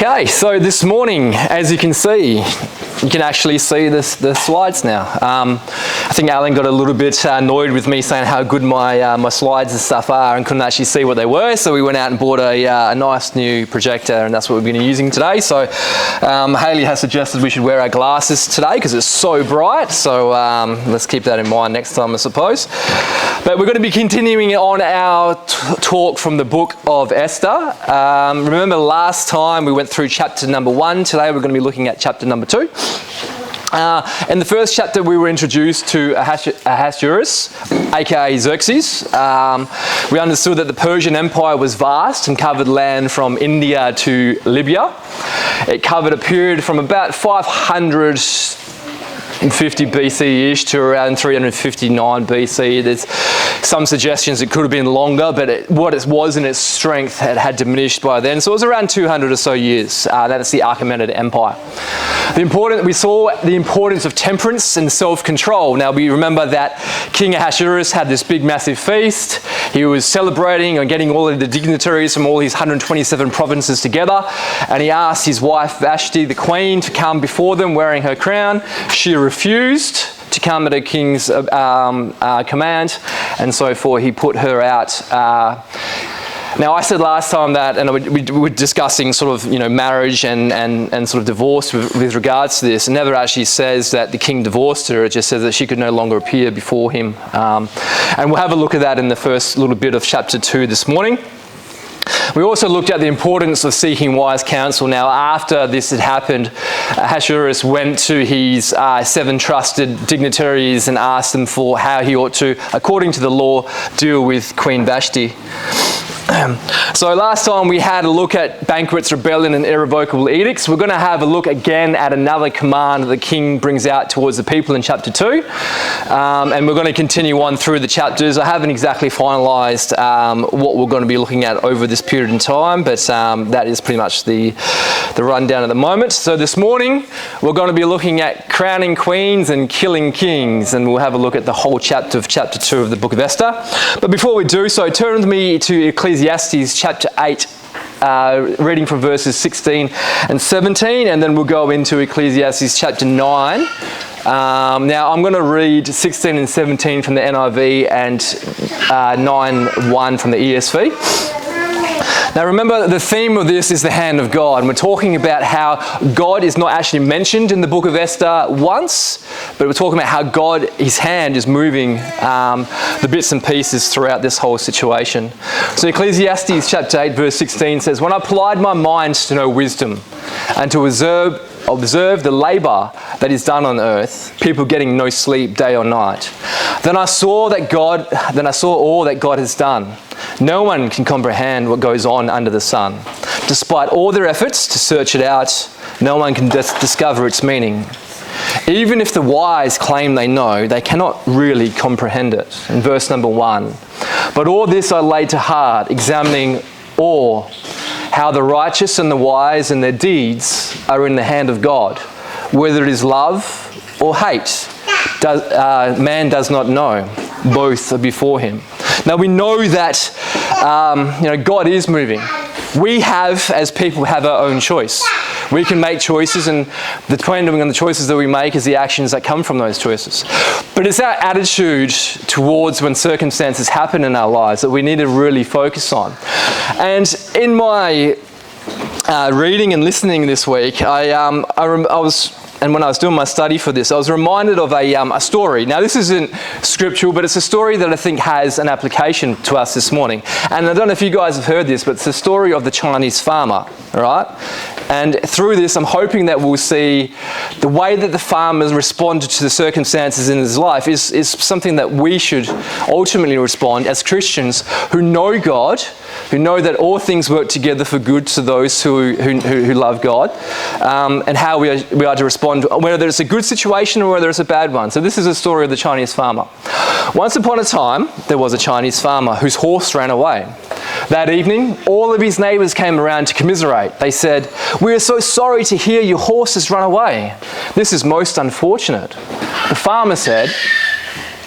Okay, so this morning, as you can see, you can actually see the slides now. I think Alan got a little bit annoyed with me saying how good my slides and stuff are and couldn't actually see what they were, so we went out and bought a nice new projector, and that's what we're going to be using today. So Hayley has suggested we should wear our glasses today because it's so bright, so let's keep that in mind next time, I suppose. But we're going to be continuing on our talk from the book of Esther. Remember last time we went through chapter number 1. Today we're going to be looking at chapter number 2. In the first chapter, we were introduced to Ahasuerus, aka Xerxes. We understood that the Persian Empire was vast and covered land from India to Libya. It covered a period from about 550 BC-ish to around 359 BC. There's some suggestions it could have been longer, but what it was in its strength had diminished by then. So it was around 200 or so years. That's the Achaemenid Empire. We saw the importance of temperance and self-control. Now we remember that King Ahasuerus had this big massive feast. He was celebrating and getting all of the dignitaries from all his 127 provinces together, and he asked his wife Vashti, the queen, to come before them wearing her crown. She refused to come at a king's command, and so forth. He put her out. Now, I said last time that, and we were discussing sort of, marriage and sort of divorce with regards to this. It never actually says that the king divorced her. It just says that she could no longer appear before him. And we'll have a look at that in the first little bit of chapter 2 this morning. We also looked at the importance of seeking wise counsel. Now, after this had happened, Ahasuerus went to his 7 trusted dignitaries and asked them for how he ought to, according to the law, deal with Queen Vashti. So last time we had a look at banquets, rebellion, and irrevocable edicts. We're going to have a look again at another command that the king brings out towards the people in chapter 2. And we're going to continue on through the chapters. I haven't exactly finalised what we're going to be looking at over this period in time, but that is pretty much the rundown at the moment. So this morning we're going to be looking at crowning queens and killing kings, and we'll have a look at the whole chapter of chapter 2 of the book of Esther. But before we do so, turn with me to Ecclesiastes chapter 8, reading from verses 16 and 17, and then we'll go into Ecclesiastes chapter 9. Now I'm going to read 16 and 17 from the NIV and 9:1 from the ESV. Now remember, the theme of this is the hand of God. And we're talking about how God is not actually mentioned in the book of Esther once, but we're talking about how God, his hand, is moving the bits and pieces throughout this whole situation. So Ecclesiastes chapter 8 verse 16 says, "When I applied my mind to know wisdom and to observe the labour that is done on earth, people getting no sleep day or night, then I saw all that God has done. No one can comprehend what goes on under the sun. Despite all their efforts to search it out, no one can discover its meaning. Even if the wise claim they know, they cannot really comprehend it." In verse number 1, "But all this I laid to heart, examining all, how the righteous and the wise and their deeds are in the hand of God. Whether it is love or hate, man does not know. Both are before him." Now we know that God is moving. We as people have our own choice. We can make choices, and depending on the choices that we make is the actions that come from those choices. But it's our attitude towards when circumstances happen in our lives that we need to really focus on. And in my reading and listening this week, and when I was doing my study for this, I was reminded of a story. Now, this isn't scriptural, but it's a story that I think has an application to us this morning. And I don't know if you guys have heard this, but it's the story of the Chinese farmer, all right? And through this, I'm hoping that we'll see the way that the farmer responded to the circumstances in his life is something that we should ultimately respond as Christians who know God, who know that all things work together for good to those who love God, and how we are to respond, whether it's a good situation or whether it's a bad one. So this is a story of the Chinese farmer. Once upon a time, there was a Chinese farmer whose horse ran away. That evening, all of his neighbours came around to commiserate. They said, "We are so sorry to hear your horse has run away. This is most unfortunate." The farmer said,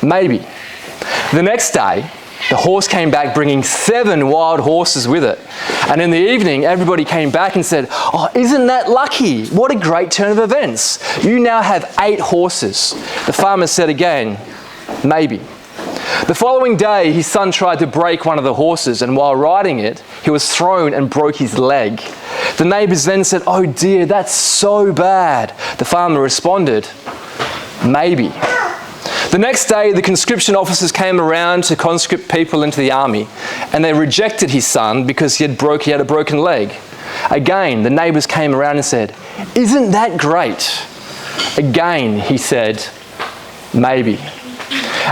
"Maybe." The next day, The horse came back bringing 7 wild horses with it. And in the evening, everybody came back and said, "Oh, isn't that lucky? What a great turn of events. You now have 8 horses." The farmer said again, "Maybe." The following day, his son tried to break one of the horses, and while riding it, he was thrown and broke his leg. The neighbours then said, "Oh dear, that's so bad." The farmer responded, "Maybe." The next day, the conscription officers came around to conscript people into the army, and they rejected his son because he had a broken leg. Again, the neighbours came around and said, "Isn't that great?" Again, he said, "Maybe."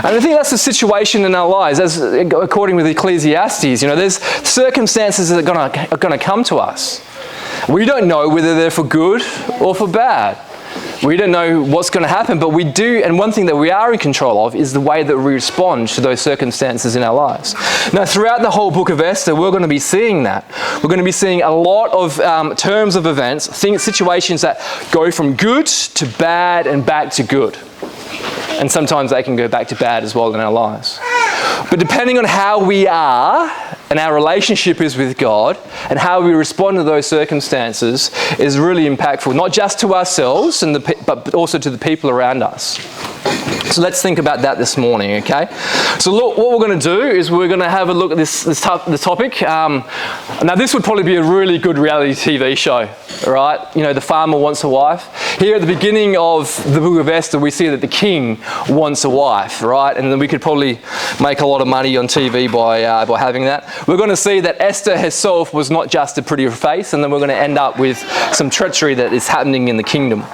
And I think that's the situation in our lives, as according with Ecclesiastes. There's circumstances that are going to come to us. We don't know whether they're for good or for bad. We don't know what's going to happen, but we do, and one thing that we are in control of is the way that we respond to those circumstances in our lives. Now, throughout the whole book of Esther, we're going to be seeing that. We're going to be seeing a lot of terms of events, situations that go from good to bad and back to good. And sometimes they can go back to bad as well in our lives. But depending on how we are and our relationship is with God and how we respond to those circumstances is really impactful, not just to ourselves, but also to the people around us. So let's think about that this morning, okay? So look, what we're going to do is we're going to have a look at the topic. Now this would probably be a really good reality TV show, right? The farmer wants a wife. Here at the beginning of the book of Esther, we see that the king wants a wife, right? And then we could probably make a lot of money on TV by having that. We're going to see that Esther herself was not just a pretty face, and then we're going to end up with some treachery that is happening in the kingdom.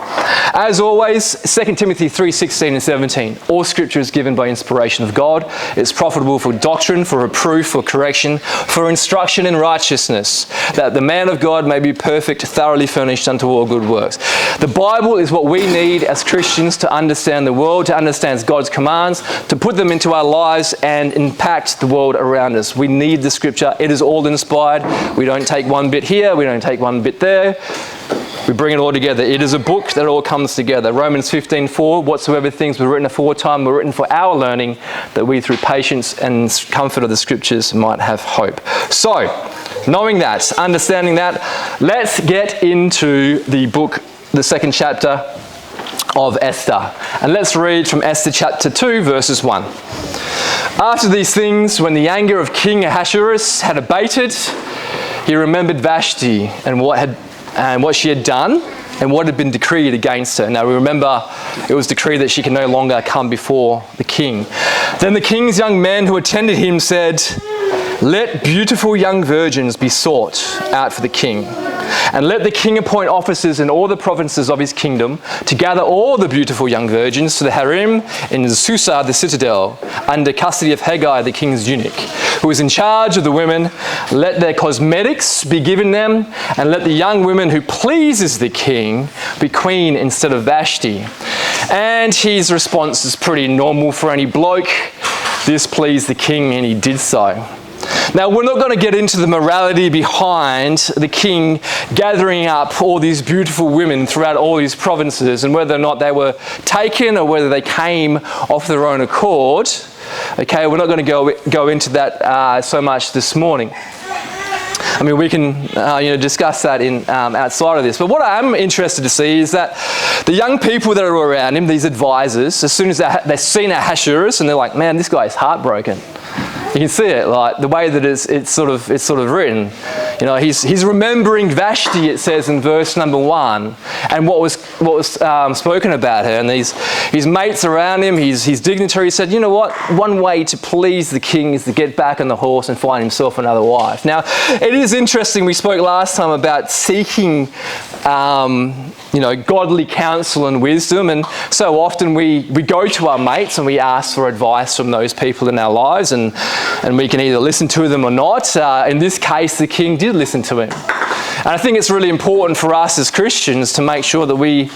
As always, 2 Timothy 3:16 and 17. All scripture is given by inspiration of God. It's profitable for doctrine, for reproof, for correction, for instruction in righteousness, that the man of God may be perfect, thoroughly furnished unto all good works. The Bible is what we need as Christians to understand the world, to understand God's commands, to put them into our lives and impact the world around us. We need the scripture. It is all inspired. We don't take one bit here, we don't take one bit there. We bring it all together. It is a book that all comes together. Romans 15:4, whatsoever things were written aforetime were written for our learning, that we through patience and comfort of the scriptures might have hope. So, knowing that, understanding that, let's get into the book, the 2nd chapter of Esther. And let's read from Esther chapter 2, verses 1. After these things, when the anger of King Ahasuerus had abated, he remembered Vashti and what she had done and what had been decreed against her. Now we remember it was decreed that she can no longer come before the king. Then the king's young men who attended him said, "Let beautiful young virgins be sought out for the king. And let the king appoint officers in all the provinces of his kingdom to gather all the beautiful young virgins to the harem in Susa, the citadel, under custody of Haggai, the king's eunuch, who is in charge of the women. Let their cosmetics be given them, and let the young women who pleases the king be queen instead of Vashti." And his response is pretty normal for any bloke. This pleased the king, and he did so. Now, we're not going to get into the morality behind the king gathering up all these beautiful women throughout all these provinces and whether or not they were taken or whether they came off their own accord. Okay, we're not going to go into that so much this morning. I mean, we can discuss that in outside of this. But what I'm interested to see is that the young people that are around him, these advisors, as soon as they've seen Ahasuerus, and they're like, "Man, this guy is heartbroken." You can see it, like the way that it's sort of written. He's remembering Vashti, it says in verse number 1, and what was spoken about her. And his mates around him, his dignitary said, "You know what? One way to please the king is to get back on the horse and find himself another wife." Now, it is interesting. We spoke last time about seeking, godly counsel and wisdom, and so often we go to our mates and we ask for advice from those people in our lives, and we can either listen to them or not. In this case, the king did listen to him. And I think it's really important for us as Christians to make sure that we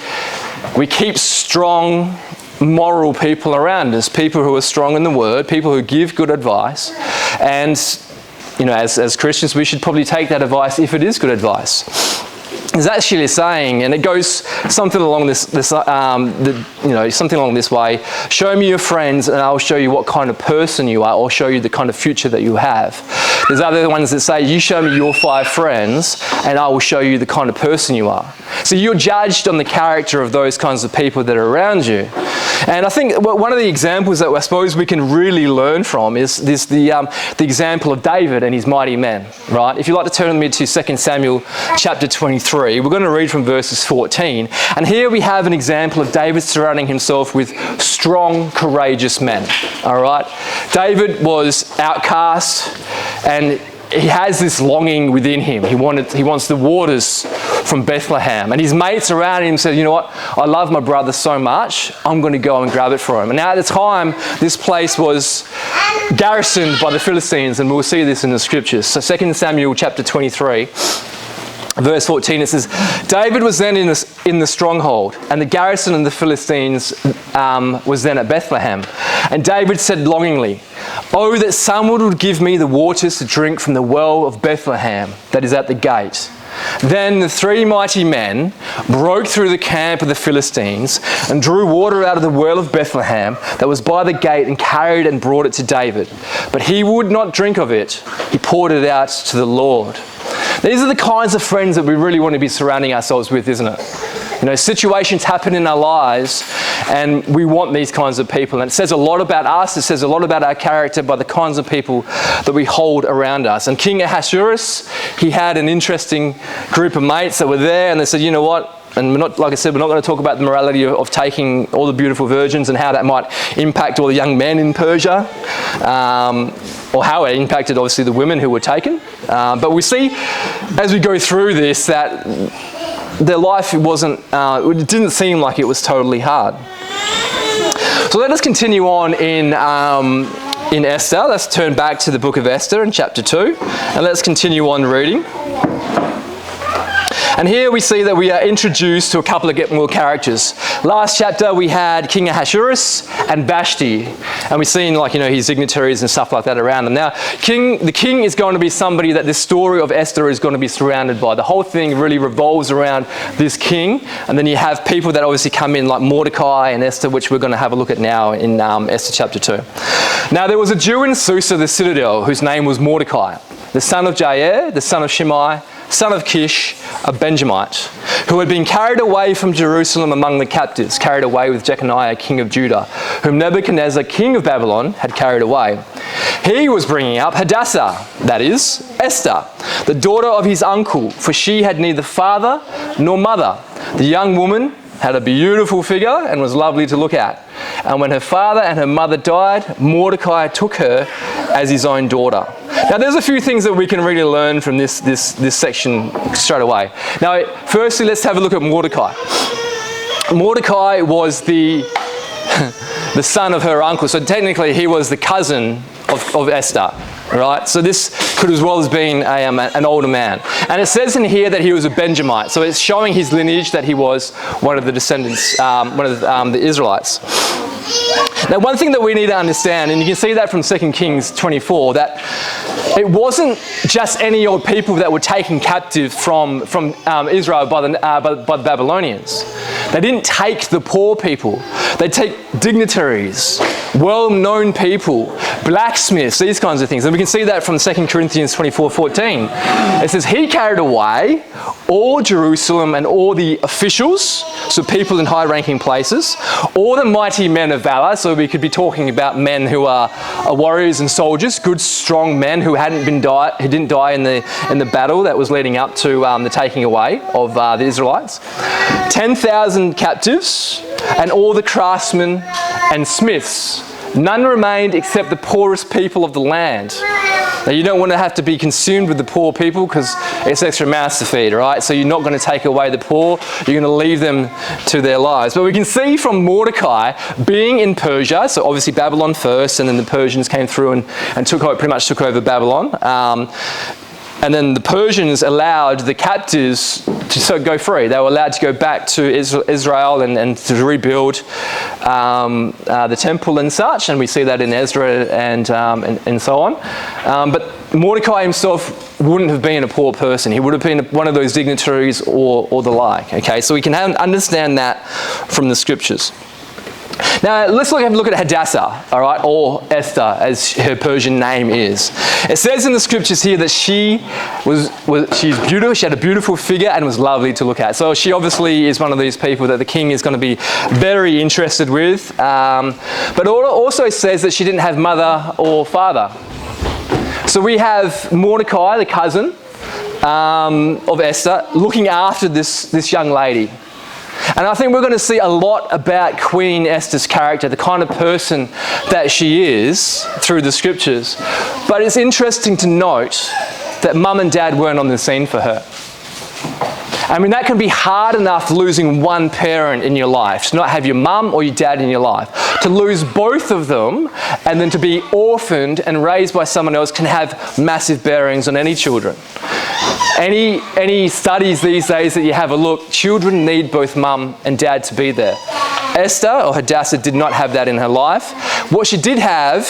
keep strong, moral people around us, people who are strong in the word, people who give good advice. And, as Christians, we should probably take that advice if it is good advice. is actually saying, and it goes something along something along this way: show me your friends and I'll show you what kind of person you are, or show you the kind of future that you have. There's other ones that say, you show me your 5 friends and I will show you the kind of person you are. So you're judged on the character of those kinds of people that are around you. And I think one of the examples that I suppose we can really learn from is the example of David and his mighty men, right? If you'd like to turn with me to 2 Samuel chapter 23, we're going to read from verses 14. And here we have an example of David surrounding himself with strong, courageous men, all right? David was outcast, and he has this longing within him. He wants the waters from Bethlehem. And his mates around him said, you know what, I love my brother so much, I'm going to go and grab it for him. And now at the time, this place was garrisoned by the Philistines, and we'll see this in the scriptures. So 2 Samuel chapter 23, verse 14, it says, David was then in the stronghold, and the garrison of the Philistines was then at Bethlehem. And David said longingly, oh, that someone would give me the waters to drink from the well of Bethlehem that is at the gate. Then the 3 mighty men broke through the camp of the Philistines and drew water out of the well of Bethlehem that was by the gate, and carried and brought it to David. But he would not drink of it. He poured it out to the Lord. These are the kinds of friends that we really want to be surrounding ourselves with, isn't it? You know, situations happen in our lives and we want these kinds of people. And it says a lot about us, it says a lot about our character by the kinds of people that we hold around us. And King Ahasuerus, he had an interesting group of mates that were there, and they said, you know what? And we're not, like I said, we're not going to talk about the morality of taking all the beautiful virgins and how that might impact all the young men in Persia, or how it impacted obviously the women who were taken. But we see as we go through this that their life it didn't seem like it was totally hard. So let us continue on in Esther. Let's turn back to the book of Esther in chapter 2, and let's continue on reading. And here we see that we are introduced to a couple of more characters. Last chapter we had King Ahasuerus and Vashti, and we've seen his dignitaries and stuff like that around them. Now, the king is going to be somebody that this story of Esther is going to be surrounded by. The whole thing really revolves around this king, and then you have people that obviously come in like Mordecai and Esther, which we're going to have a look at now in Esther chapter 2. Now, there was a Jew in Susa, the citadel, whose name was Mordecai, the son of Jair, the son of Shimei, son of Kish, a Benjamite, who had been carried away from Jerusalem among the captives, carried away with Jeconiah, king of Judah, whom Nebuchadnezzar, king of Babylon, had carried away. He was bringing up Hadassah, that is, Esther, the daughter of his uncle, for she had neither father nor mother. The young woman had a beautiful figure and was lovely to look at. And when her father and her mother died, Mordecai took her as his own daughter. Now, there's a few things that we can really learn from this section straight away. Now, firstly, let's have a look at Mordecai. Mordecai was the son of her uncle, so technically he was the cousin of Esther. Right, so this could as well as being an older man. And it says in here that he was a Benjamite, so it's showing his lineage that he was one of the descendants, one of the Israelites. Now, one thing that we need to understand, and you can see that from 2 Kings 24, that it wasn't just any old people that were taken captive from Israel by the Babylonians. They didn't take the poor people. They take dignitaries, well-known people, blacksmiths, these kinds of things. And we can see that from 2 Corinthians 24:14. It says, he carried away all Jerusalem and all the officials, so people in high-ranking places, all the mighty men of valor, so we could be talking about men who are warriors and soldiers, good, strong men who didn't die in the battle that was leading up to the taking away of the Israelites. 10,000 captives, and all the craftsmen and smiths. None remained except the poorest people of the land. Now, you don't want to have to be consumed with the poor people because it's extra mouths to feed, right? So you're not going to take away the poor. You're going to leave them to their lives. But we can see from Mordecai being in Persia, so obviously Babylon first, and then the Persians came through and pretty much took over Babylon. And then the Persians allowed the captives to go free. They were allowed to go back to Israel and to rebuild the temple and such, and we see that in Ezra and so on. But Mordecai himself wouldn't have been a poor person. He would have been one of those dignitaries or the like. Okay, so we can understand that from the scriptures. Now let's have a look at Hadassah, all right, or Esther, as her Persian name is. It says in the scriptures here that she's beautiful. She had a beautiful figure and was lovely to look at. So she obviously is one of these people that the king is going to be very interested with. But also it says that she didn't have mother or father. So we have Mordecai, the cousin of Esther, looking after this young lady. And I think we're going to see a lot about Queen Esther's character, the kind of person that she is through the scriptures. But it's interesting to note that mum and dad weren't on the scene for her. I mean, that can be hard enough losing one parent in your life, to not have your mum or your dad in your life. To lose both of them and then to be orphaned and raised by someone else can have massive bearings on any children. Any studies these days that you have a look, children need both mum and dad to be there. Esther, or Hadassah, did not have that in her life. What she did have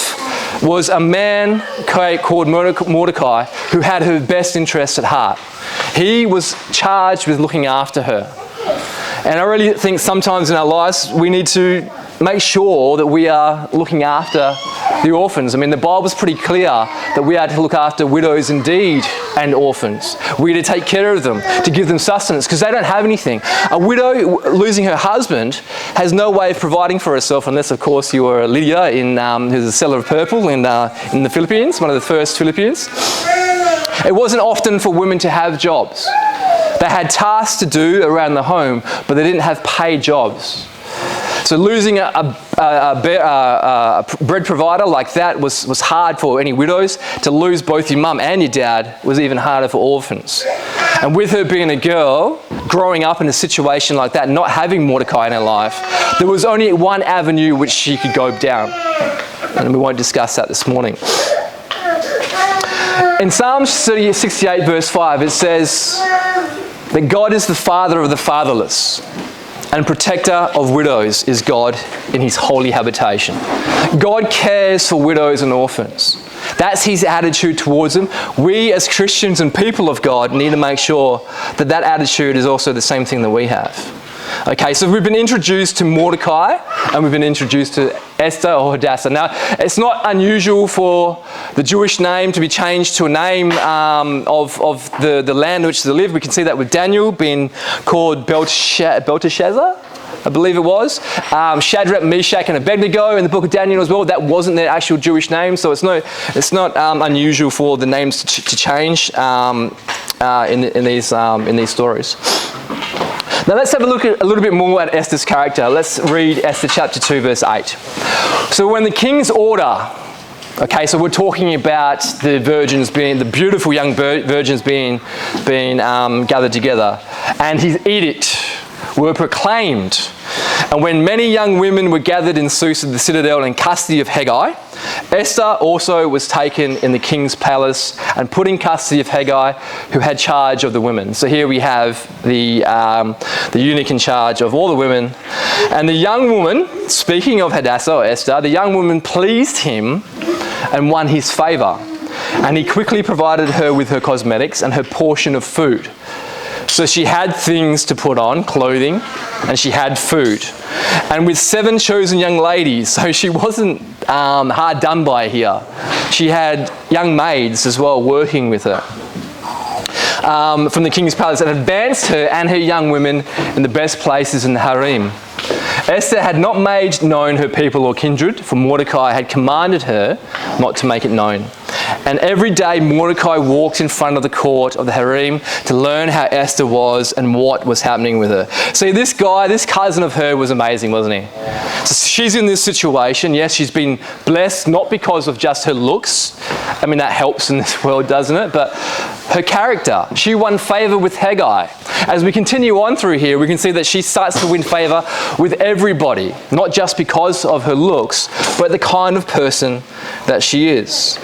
was a man called Mordecai who had her best interests at heart. He was charged with looking after her. And I really think sometimes in our lives we need to make sure that we are looking after the orphans. I mean, the Bible's pretty clear that we are to look after widows indeed and orphans. We're to take care of them, to give them sustenance, because they don't have anything. A widow losing her husband has no way of providing for herself, unless, of course, you were Lydia, who's a seller of purple in the Philippines, one of the first Philippines. It wasn't often for women to have jobs. They had tasks to do around the home, but they didn't have paid jobs. So losing a bread provider like that was hard for any widows. To lose both your mum and your dad was even harder for orphans. And with her being a girl, growing up in a situation like that, not having Mordecai in her life, there was only one avenue which she could go down. And we won't discuss that this morning. In Psalm 68 verse 5, it says that God is the father of the fatherless, and protector of widows is God in his holy habitation. God cares for widows and orphans. That's his attitude towards them. We as Christians and people of God need to make sure that that attitude is also the same thing that we have. Okay, so we've been introduced to Mordecai and we've been introduced to Esther or Hadassah. Now, it's not unusual for the Jewish name to be changed to a name of the land in which they live. We can see that with Daniel being called Belteshazzar, I believe it was. Shadrach, Meshach, and Abednego in the book of Daniel as well. That wasn't their actual Jewish name, so it's not unusual for the names to change in these stories. Now let's have a look at a little bit more at Esther's character. Let's read Esther chapter 2 verse 8. So when the king's order, okay, so we're talking about the beautiful young virgins being gathered together, and his edict were proclaimed. And when many young women were gathered in Susa, the citadel, in custody of Haggai, Esther also was taken in the king's palace and put in custody of Haggai, who had charge of the women. So here we have the eunuch in charge of all the women. And the young woman, speaking of Hadassah or Esther, the young woman pleased him and won his favour. And he quickly provided her with her cosmetics and her portion of food. So she had things to put on, clothing, and she had food. And with 7 chosen young ladies, so she wasn't hard done by here. She had young maids as well working with her from the king's palace, and advanced her and her young women in the best places in the harem. Esther had not made known her people or kindred, for Mordecai had commanded her not to make it known. And every day Mordecai walked in front of the court of the harem to learn how Esther was and what was happening with her. See, this cousin of her was amazing, wasn't he? So she's in this situation. Yes, she's been blessed, not because of just her looks. I mean, that helps in this world, doesn't it? But her character. She won favour with Haggai. As we continue on through here, we can see that she starts to win favour with everybody, not just because of her looks, but the kind of person that she is.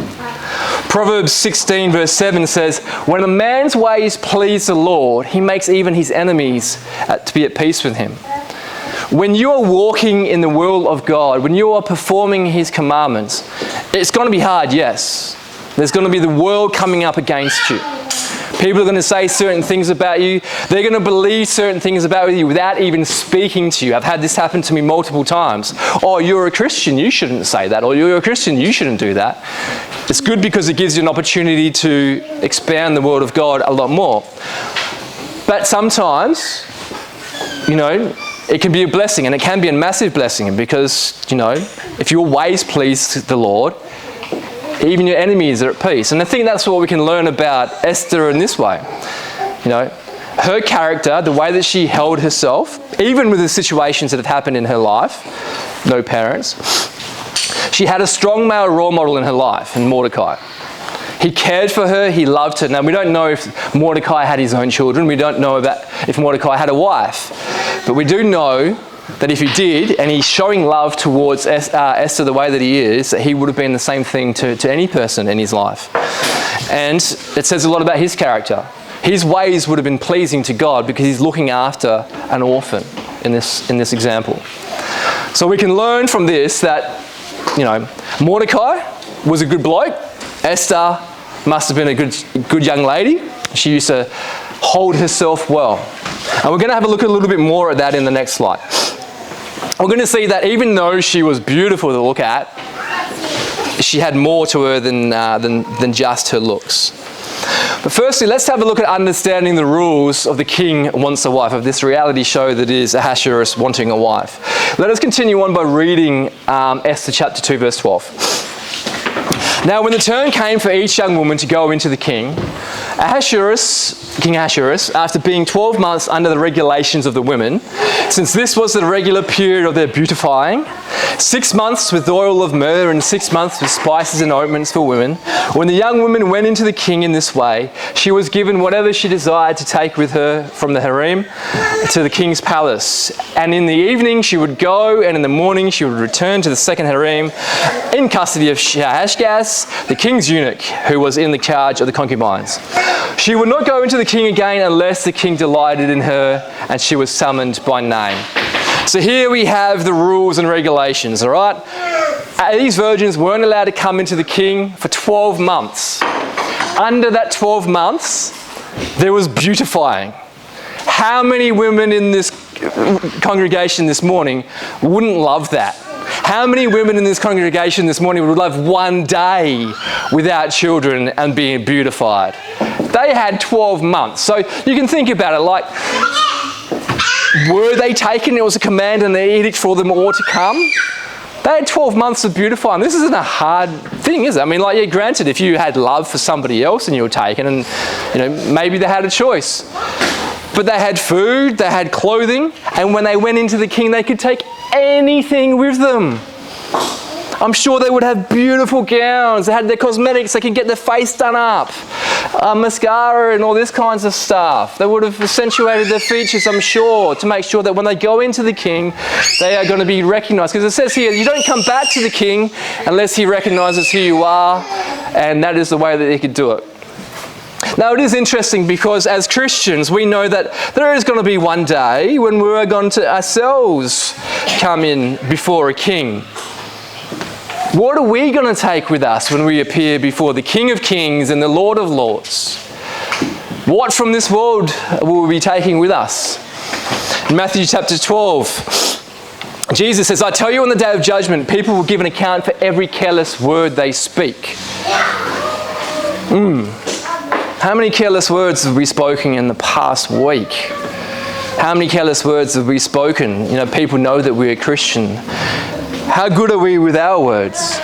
Proverbs 16 verse 7 says, when a man's ways please the Lord, he makes even his enemies to be at peace with him. When you are walking in the will of God, when you are performing his commandments, it's going to be hard, yes. There's going to be the world coming up against you. People are going to say certain things about you. They're going to believe certain things about you without even speaking to you. I've had this happen to me multiple times. Oh, you're a Christian, you shouldn't say that. Or you're a Christian, you shouldn't do that. It's good because it gives you an opportunity to expand the word of God a lot more. But sometimes, it can be a blessing, and it can be a massive blessing because, if your ways please the Lord, even your enemies are at peace. And I think that's what we can learn about Esther in this way. Her character, the way that she held herself, even with the situations that had happened in her life, no parents, she had a strong male role model in her life, in Mordecai. He cared for her, he loved her. Now, we don't know if Mordecai had his own children. We don't know about if Mordecai had a wife. But we do know that if he did, and he's showing love towards Esther the way that he is, that he would have been the same thing to any person in his life. And it says a lot about his character. His ways would have been pleasing to God because he's looking after an orphan in this example. So we can learn from this that, Mordecai was a good bloke. Esther must have been a good young lady. She used to hold herself well. And we're going to have a look a little bit more at that in the next slide. We're going to see that even though she was beautiful to look at, she had more to her than just her looks. But firstly, let's have a look at understanding the rules of the king wants a wife, of this reality show that is Ahasuerus wanting a wife. Let us continue on by reading Esther chapter 2, verse 12. Now, when the turn came for each young woman to go into the king, King Ahasuerus, after being 12 months under the regulations of the women, since this was the regular period of their beautifying, 6 months with oil of myrrh and 6 months with spices and ointments for women, when the young woman went into the king in this way, she was given whatever she desired to take with her from the harem to the king's palace. And in the evening she would go, and in the morning she would return to the second harem in custody of Shahashgaz, the king's eunuch, who was in the charge of the concubines. She would not go into the king again unless the king delighted in her and she was summoned by name. So here we have the rules and regulations, all right? These virgins weren't allowed to come into the king for 12 months. Under that 12 months, there was beautifying. How many women in this congregation this morning wouldn't love that? How many women in this congregation this morning would love one day without children and being beautified? They had 12 months. So you can think about it like, were they taken? It was a command and an edict for them all to come. They had 12 months of beautifying. This isn't a hard thing, is it? I mean, granted, if you had love for somebody else and you were taken and, maybe they had a choice. But they had food, they had clothing, and when they went into the king, they could take anything with them. I'm sure they would have beautiful gowns. They had their cosmetics. They could get their face done up, mascara and all this kinds of stuff. They would have accentuated their features, I'm sure, to make sure that when they go into the king, they are going to be recognized. Because it says here, you don't come back to the king unless he recognizes who you are, and that is the way that he could do it. Now, it is interesting because as Christians, we know that there is going to be one day when we're going to ourselves come in before a king. What are we going to take with us when we appear before the King of Kings and the Lord of Lords? What from this world will we be taking with us? In Matthew chapter 12, Jesus says, I tell you on the day of judgment, people will give an account for every careless word they speak. How many careless words have we spoken in the past week? How many careless words have we spoken? People know that we're Christian. How good are we with our words?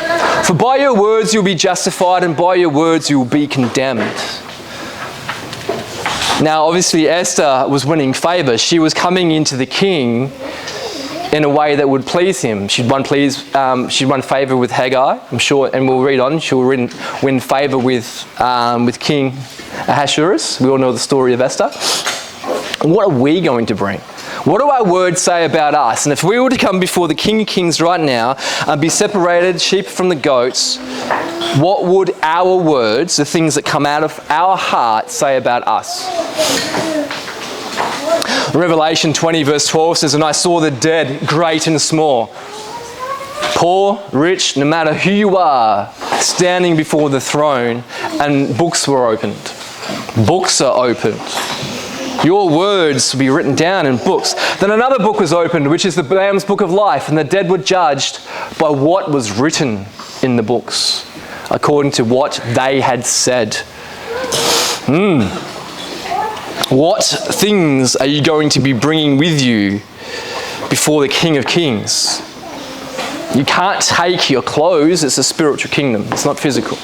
For by your words you'll be justified, and by your words you'll be condemned. Now, obviously, Esther was winning favour. She was coming into the king in a way that would please him. She'd won favour with Haggai, I'm sure, and we'll read on. She'll win favour with King Ahasuerus. We all know the story of Esther. What are we going to bring? What do our words say about us? And if we were to come before the King of Kings right now and be separated, sheep from the goats, what would our words, the things that come out of our heart, say about us? Revelation 20 verse 12 says, "And I saw the dead, great and small, poor, rich, no matter who you are, standing before the throne, and books were opened." Books are opened. Your words will be written down in books. Then another book was opened, which is the Lamb's book of life, and the dead were judged by what was written in the books, according to what they had said. What things are you going to be bringing with you before the King of Kings? You can't take your clothes. It's a spiritual kingdom. It's not physical.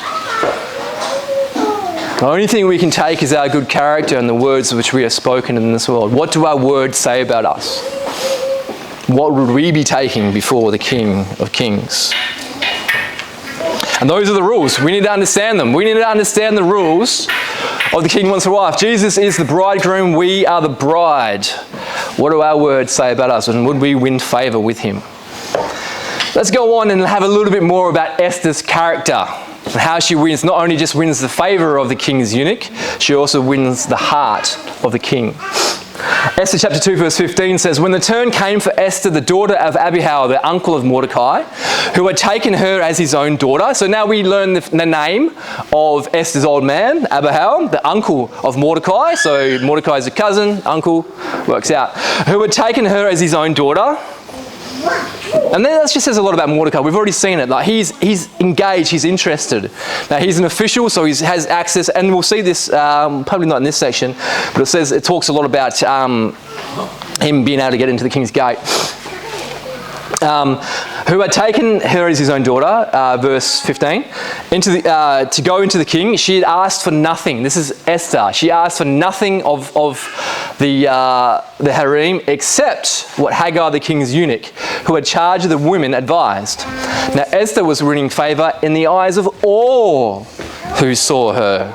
The only thing we can take is our good character and the words which we have spoken in this world. What do our words say about us? What would we be taking before the King of Kings? And those are the rules. We need to understand them. We need to understand the rules of the King wants a wife. Jesus is the bridegroom. We are the bride. What do our words say about us? And would we win favour with him? Let's go on and have a little bit more about Esther's character and how she wins. Not only just wins the favour of the king's eunuch, she also wins the heart of the king. Esther chapter 2 verse 15 says, "When the turn came for Esther, the daughter of Abihail, the uncle of Mordecai, who had taken her as his own daughter." So now we learn the name of Esther's old man, Abihail, the uncle of Mordecai. So Mordecai is a cousin, uncle, works out. Who had taken her as his own daughter. And then that just says a lot about Mordecai. We've already seen it. Like he's engaged, he's interested. Now he's an official, so he has access, and we'll see this probably not in this section, but it talks a lot about him being able to get into the king's gate. Who had taken her as his own daughter, verse 15, to go into the king. She had asked for nothing. This is Esther. She asked for nothing of the harem except what Hagar, the king's eunuch, who had charge of the women, advised. Now Esther was winning favour in the eyes of all who saw her.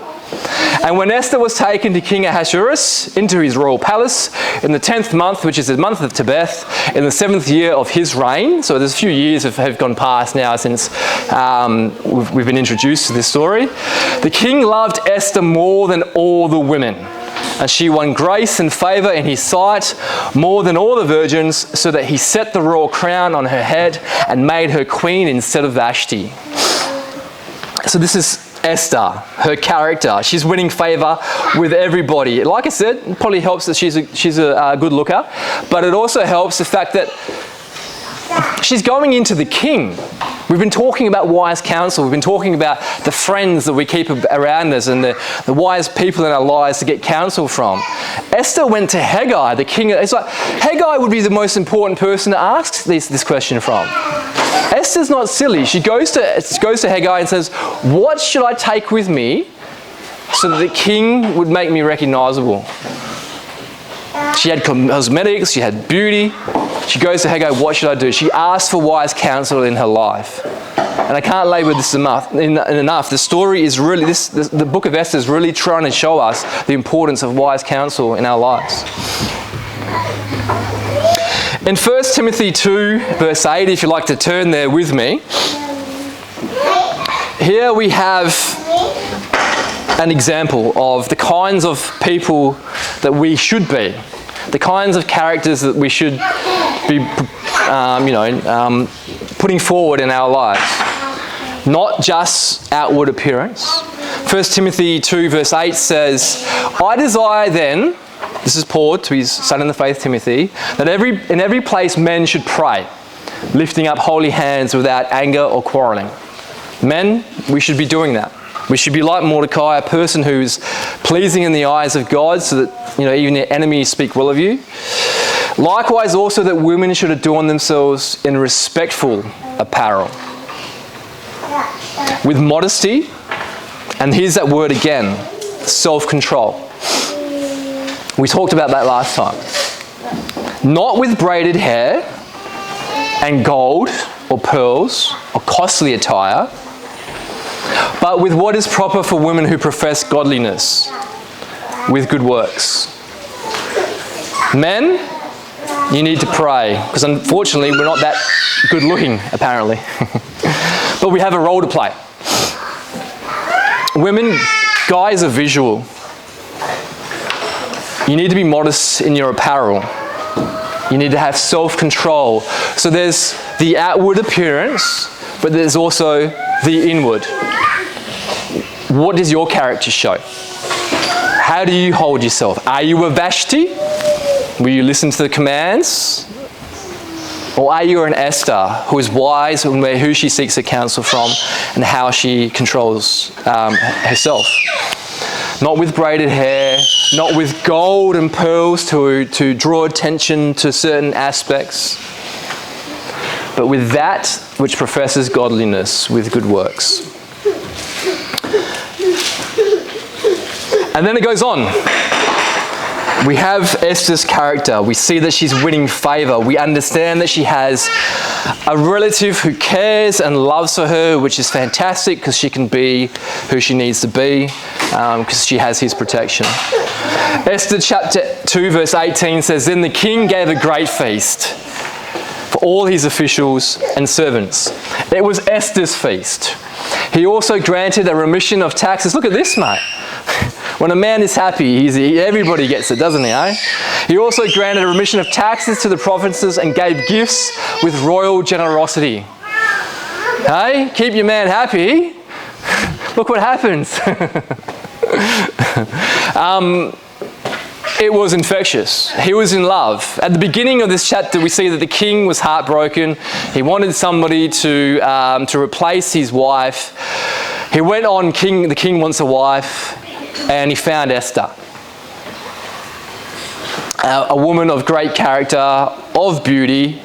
And when Esther was taken to King Ahasuerus into his royal palace in the 10th month, which is the month of Tebeth, in the 7th year of his reign, so there's a few years have gone past now since we've been introduced to this story, the king loved Esther more than all the women, and she won grace and favour in his sight more than all the virgins, so that he set the royal crown on her head and made her queen instead of Vashti. So this is Esther, her character. She's winning favour with everybody. Like I said, it probably helps that she's a good looker, but it also helps the fact that she's going into the king. We've been talking about wise counsel. We've been talking about the friends that we keep around us and the wise people in our lives to get counsel from. Esther went to Haggai, the king. It's like Haggai would be the most important person to ask this question from. Esther's not silly. She goes to Haggai and says, "What should I take with me so that the king would make me recognisable?" She had cosmetics, she had beauty. She goes to Haggai, "What should I do?" She asks for wise counsel in her life. And I can't labour this enough. The story is really, the book of Esther is really trying to show us the importance of wise counsel in our lives. In 1 Timothy 2 verse 8, if you'd like to turn there with me, here we have an example of the kinds of people that we should be, the kinds of characters that we should be putting forward in our lives. Not just outward appearance. 1 Timothy 2 verse 8 says, "I desire then," this is Paul to his son in the faith Timothy, "that in every place men should pray, lifting up holy hands without anger or quarrelling." Men, we should be doing that. We should be like Mordecai, a person who's pleasing in the eyes of God, so that even your enemies speak well of you. Likewise also that women should adorn themselves in respectful apparel, with modesty, and here's that word again, self-control. We talked about that last time. Not with braided hair and gold or pearls or costly attire, but with what is proper for women who profess godliness, with good works. Men, You need to pray, because unfortunately we're not that good looking, apparently. But we have a role to play. Women, guys are visual. You need to be modest in your apparel. You need to have self-control. So there's the outward appearance, but there's also the inward. What does your character show? How do you hold yourself? Are you a Vashti? Will you listen to the commands? Or are you an Esther who is wise in who she seeks her counsel from and how she controls herself? Not with braided hair, not with gold and pearls to draw attention to certain aspects, but with that which professes godliness with good works. And then it goes on. We have Esther's character. We see that she's winning favour. We understand that she has a relative who cares and loves for her, which is fantastic because she can be who she needs to be because she has his protection. Esther chapter 2 verse 18 says, "Then the king gave a great feast for all his officials and servants." It was Esther's feast. He also granted a remission of taxes. Look at this, mate. When a man is happy, everybody gets it, doesn't he, eh? He also granted a remission of taxes to the provinces and gave gifts with royal generosity. Hey, keep your man happy. Look what happens. It was infectious. He was in love. At the beginning of this chapter, we see that the king was heartbroken. He wanted somebody to replace his wife. He went on, the king wants a wife, and he found Esther. A woman of great character, of beauty,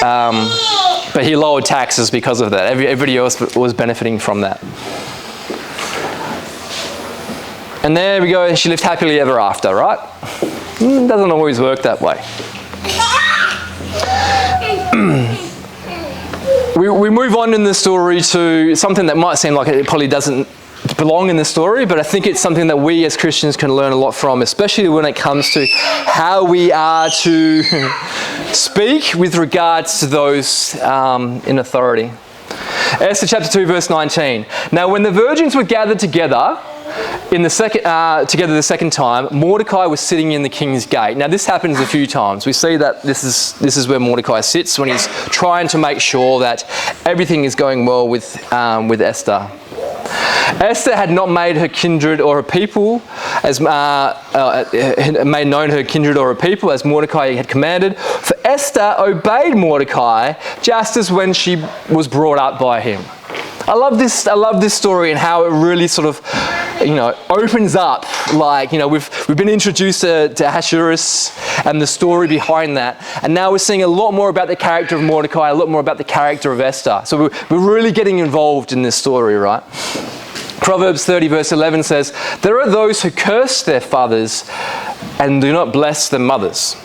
but he lowered taxes because of that. Everybody else was benefiting from that. And there we go, she lived happily ever after, right? It doesn't always work that way. We move on in the story to something that might seem like it probably doesn't belong in the story, but I think it's something that we as Christians can learn a lot from, especially when it comes to how we are to speak with regards to those in authority. Esther chapter 2 verse 19. "Now when the virgins were gathered together the second time, Mordecai was sitting in the king's gate." Now this happens a few times. We see that this is where Mordecai sits when he's trying to make sure that everything is going well with Esther. Esther had not made her kindred or her people made known her kindred or her people as Mordecai had commanded. For Esther obeyed Mordecai just as when she was brought up by him. I love this story and how it really sort of, opens up. Like, we've been introduced to Ahasuerus and the story behind that, and now we're seeing a lot more about the character of Mordecai, a lot more about the character of Esther. So we're really getting involved in this story, right? Proverbs 30 verse 11 says, "There are those who curse their fathers and do not bless their mothers."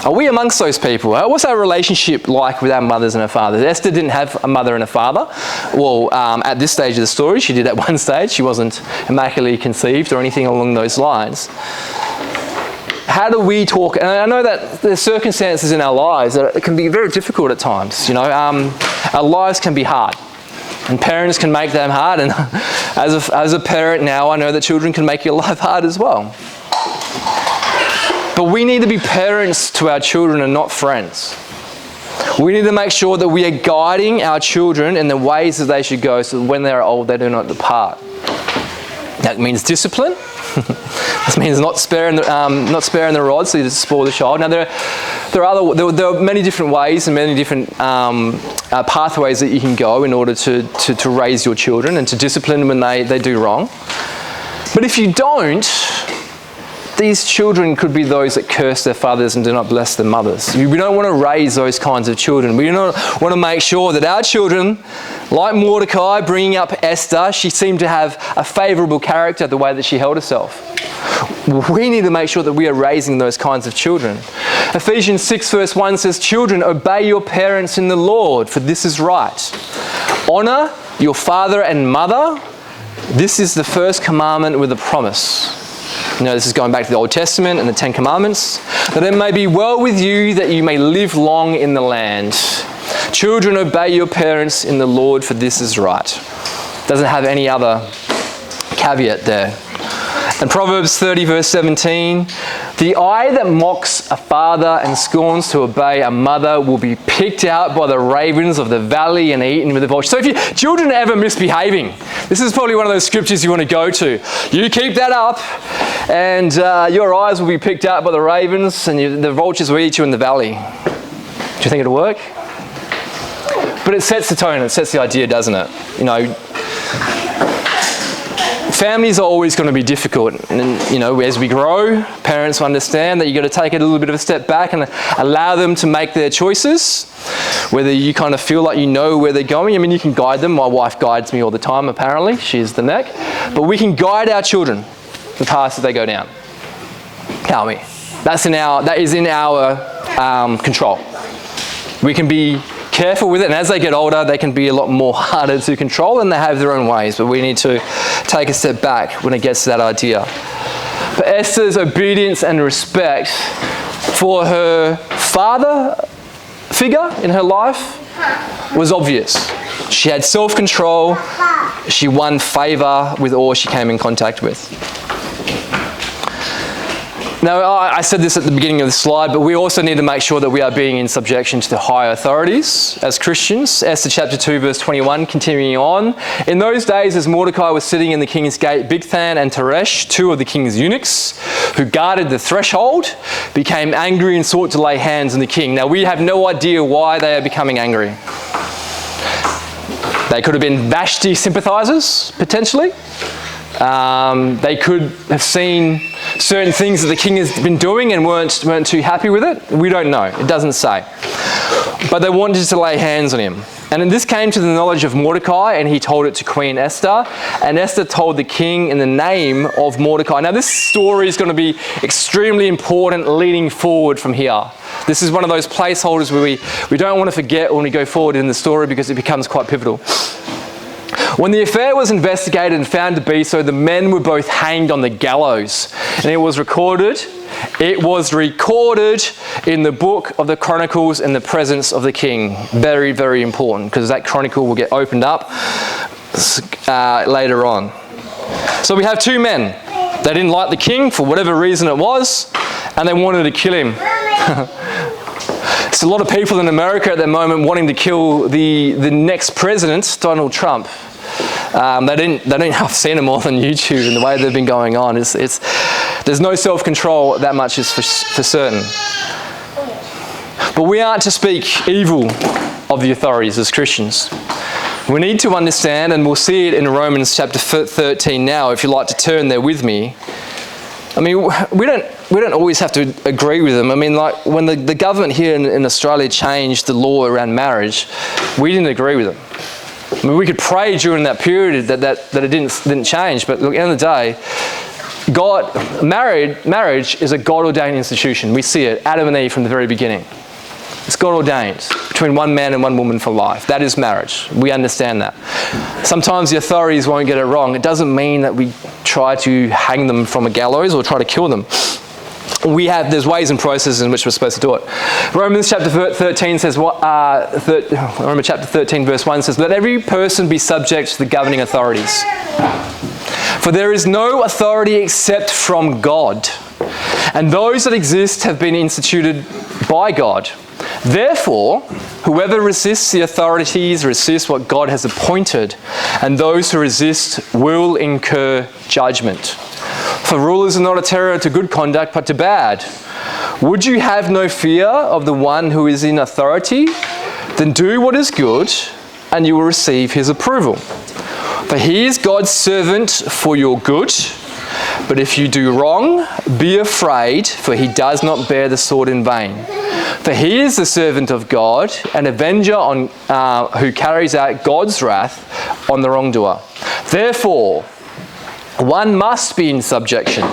Are we amongst those people? What's our relationship like with our mothers and our fathers? Esther didn't have a mother and a father. Well, at this stage of the story, she did at one stage. She wasn't immaculately conceived or anything along those lines. How do we talk? And I know that there's circumstances in our lives that it can be very difficult at times. Our lives can be hard. And parents can make them hard. And as a parent now, I know that children can make your life hard as well. But we need to be parents to our children and not friends. We need to make sure that we are guiding our children in the ways that they should go so that when they're old, they do not depart. That means discipline. This means not sparing the rod so you just spoil the child. Now, there are many different ways and many different pathways that you can go in order to raise your children and to discipline when they do wrong. But if you don't, these children could be those that curse their fathers and do not bless their mothers. We don't want to raise those kinds of children. We don't want to make sure that our children, like Mordecai bringing up Esther, she seemed to have a favourable character the way that she held herself. We need to make sure that we are raising those kinds of children. Ephesians 6 verse 1 says, "Children, obey your parents in the Lord, for this is right. Honour your father and mother. This is the first commandment with a promise, This is going back to the Old Testament and the Ten Commandments. That it may be well with you, that you may live long in the land. Children, obey your parents in the Lord, for this is right. Doesn't have any other caveat there. And Proverbs 30 verse 17, the eye that mocks a father and scorns to obey a mother will be picked out by the ravens of the valley and eaten with the vultures. So if your children are ever misbehaving, this is probably one of those scriptures you want to go to. You keep that up and your eyes will be picked out by the ravens and the vultures will eat you in the valley. Do you think it'll work? But it sets the tone, it sets the idea, doesn't it? Families are always going to be difficult, and as we grow, parents understand that you've got to take a little bit of a step back and allow them to make their choices, whether you kind of feel like you know where they're going. You can guide them. My wife guides me all the time, apparently. She's the neck. But we can guide our children the paths that they go down, can't we? That is in our control. We can be careful with it, and as they get older, they can be a lot more harder to control, and they have their own ways, but we need to take a step back when it gets to that idea. But Esther's obedience and respect for her father figure in her life was obvious. She had self-control. She won favour with all she came in contact with. Now, I said this at the beginning of the slide, but we also need to make sure that we are being in subjection to the higher authorities as Christians. Esther chapter 2, verse 21, continuing on. In those days, as Mordecai was sitting in the king's gate, Bigthan and Teresh, two of the king's eunuchs, who guarded the threshold, became angry and sought to lay hands on the king. Now, we have no idea why they are becoming angry. They could have been Vashti sympathisers, potentially. They could have seen certain things that the king has been doing and weren't too happy with it. We don't know. It doesn't say. But they wanted to lay hands on him. And this came to the knowledge of Mordecai, and he told it to Queen Esther. And Esther told the king in the name of Mordecai. Now, this story is going to be extremely important leading forward from here. This is one of those placeholders where we don't want to forget when we go forward in the story, because it becomes quite pivotal. When the affair was investigated and found to be so, the men were both hanged on the gallows. And it was recorded in the book of the Chronicles in the presence of the king. Very, very important, because that chronicle will get opened up later on. So we have two men. They didn't like the king for whatever reason it was, and they wanted to kill him. There's a lot of people in America at the moment wanting to kill the next president, Donald Trump. I've seen them all on YouTube and the way they've been going on. There's no self-control, that much is for certain. But we aren't to speak evil of the authorities as Christians. We need to understand, and we'll see it in Romans chapter 13 now, if you'd like to turn there with me. We don't always have to agree with them. Like when the government here in Australia changed the law around marriage, we didn't agree with them. We could pray during that period that it didn't change, but at the end of the day, marriage is a God-ordained institution. We see it, Adam and Eve from the very beginning. It's God-ordained, between one man and one woman for life. That is marriage. We understand that. Sometimes the authorities won't get it wrong. It doesn't mean that we try to hang them from a gallows or try to kill them. There's ways and processes in which we're supposed to do it. Romans chapter 13 says, Romans chapter 13 verse 1 says, let every person be subject to the governing authorities. For there is no authority except from God, and those that exist have been instituted by God. Therefore, whoever resists the authorities resists what God has appointed, and those who resist will incur judgment. For rulers are not a terror to good conduct, but to bad. Would you have no fear of the one who is in authority? Then do what is good, and you will receive his approval. For he is God's servant for your good. But if you do wrong, be afraid, for he does not bear the sword in vain. For he is the servant of God, an avenger who carries out God's wrath on the wrongdoer. Therefore, one must be in subjection,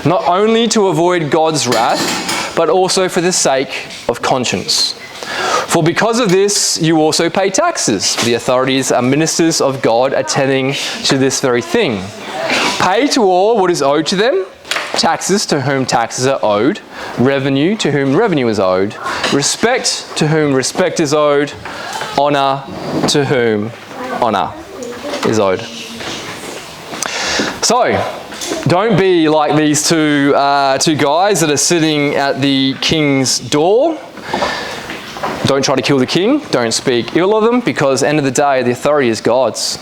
not only to avoid God's wrath, but also for the sake of conscience. For because of this, you also pay taxes. The authorities are ministers of God attending to this very thing. Pay to all what is owed to them. Taxes to whom taxes are owed. Revenue to whom revenue is owed. Respect to whom respect is owed. Honour to whom honour is owed. So, don't be like these two guys that are sitting at the king's door. Don't try to kill the king. Don't speak ill of them, because end of the day, the authority is God's.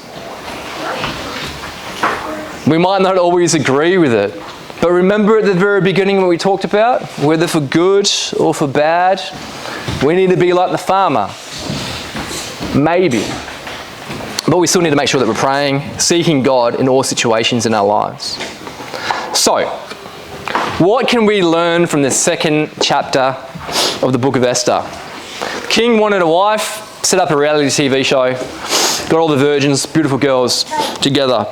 We might not always agree with it, but remember at the very beginning what we talked about? Whether for good or for bad, we need to be like the farmer. Maybe. But we still need to make sure that we're praying, seeking God in all situations in our lives. So, what can we learn from the second chapter of the book of Esther? King wanted a wife, set up a reality TV show, got all the virgins, beautiful girls together.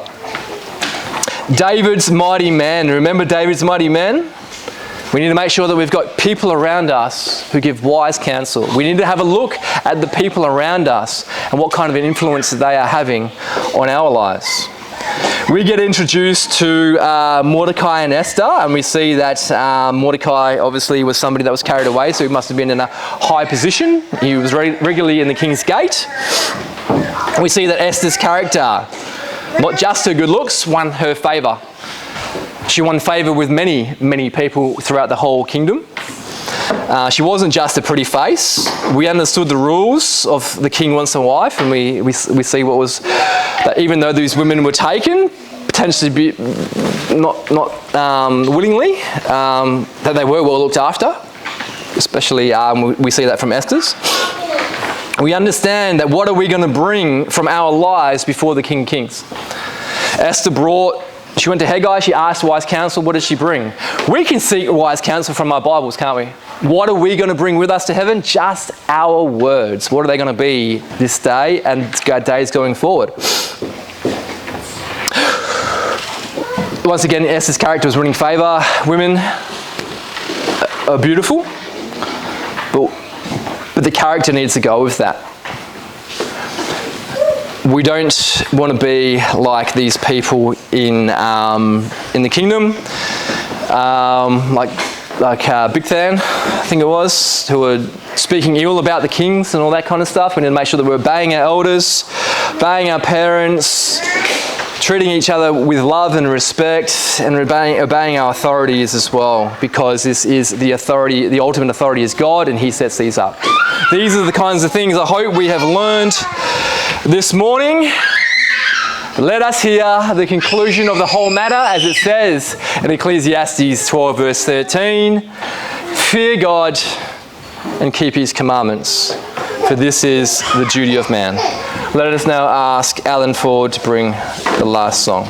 David's mighty men. Remember David's mighty men? We need to make sure that we've got people around us who give wise counsel. We need to have a look at the people around us and what kind of an influence they are having on our lives. We get introduced to Mordecai and Esther, and we see that Mordecai obviously was somebody that was carried away, so he must have been in a high position. He was regularly in the king's gate. We see that Esther's character, not just her good looks, won her favour. She won favour with many, many people throughout the whole kingdom. She wasn't just a pretty face. We understood the rules of the king wants a wife, and we see what was that even though these women were taken, potentially not willingly, that they were well looked after. Especially we see that from Esther's. We understand that what are we going to bring from our lives before the King of Kings? Esther she went to Haggai, she asked wise counsel, what did she bring? We can seek wise counsel from our Bibles, can't we? What are we going to bring with us to heaven? Just our words. What are they going to be this day and days going forward? Once again, Esther's character was winning favour. Women are beautiful, but the character needs to go with that. We don't want to be like these people in the kingdom, like Bigthan, I think it was, who were speaking ill about the kings and all that kind of stuff. We need to make sure that we're obeying our elders, obeying our parents, treating each other with love and respect, and obeying our authorities as well, because this is the authority, the ultimate authority is God, and He sets these up. These are the kinds of things I hope we have learned this morning. Let us hear the conclusion of the whole matter, as it says in Ecclesiastes 12 verse 13. Fear God and keep His commandments, for this is the duty of man. Let us now ask Alan Ford to bring the last song.